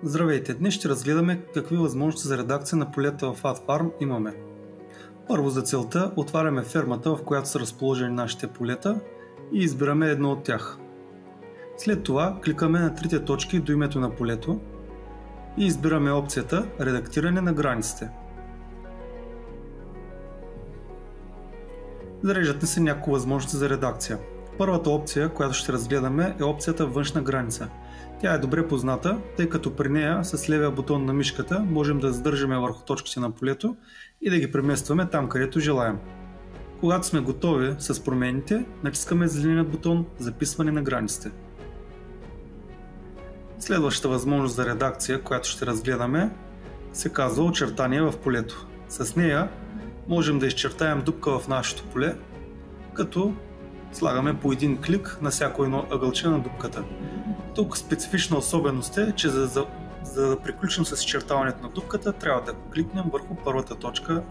Здравейте! Днес ще разгледаме какви възможности за редакция на полета в AdFarm имаме. Първо за целта отваряме фермата, в която са разположени нашите полета и избираме едно от тях. След това кликаме на трите точки до името на полето и избираме опцията Редактиране на границите. Зареждат ни се няколко възможности за редакция. Първата опция, която ще разгледаме, е опцията Външна граница. Тя е добре позната, тъй като при нея с левия бутон на мишката можем да задържаме върху точките на полето и да ги преместваме там, където желаем. Когато сме готови с промените, натискаме зеленият бутон Записване на границите. Следващата възможност за редакция, която ще разгледаме, се казва Очертание в полето. С нея можем да изчертаем дупка в нашето поле, като слагаме по един клик на всяко едно ъгълче на дупката. Тук специфична особеност е, че за да приключим с изчертаването на дупката, трябва да кликнем върху първата точка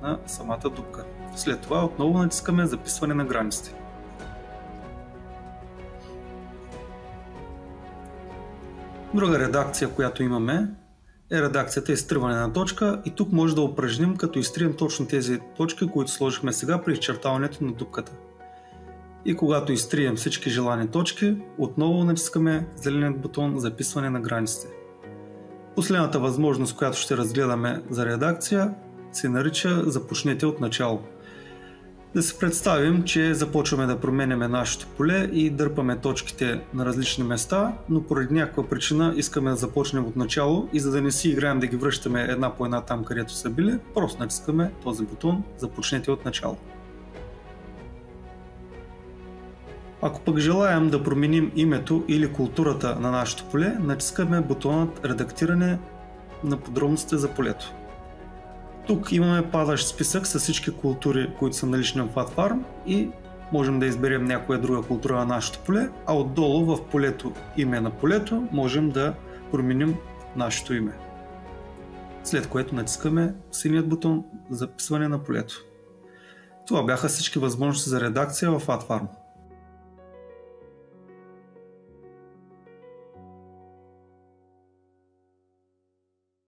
на самата дупка. След това отново натискаме Записване на границите. Друга редакция, която имаме, е редакцията изтриване на точка, и тук може да упражним, като изтрием точно тези точки, които сложихме сега при изчертаването на дупката. И когато изтрием всички желани точки, отново натискаме зеленият бутон Записване на границите. Последната възможност, която ще разгледаме за редакция, се нарича Започнете от начало. Да си представим, че започваме да променяме нашето поле и дърпаме точките на различни места, но поради някаква причина искаме да започнем от начало, и за да не си играем да ги връщаме една по една там, където са били, просто натискаме този бутон Започнете от начало. Ако пък желаем да променим името или културата на нашето поле, натискаме бутонът Редактиране на подробностите за полето. Тук имаме падащ списък с всички култури, които са налични в AdFarm, и можем да изберем някоя друга култура на нашето поле, а отдолу в полето Име на полето можем да променим нашето име. След което натискаме синият бутон Записване на полето. Това бяха всички възможности за редакция в AdFarm.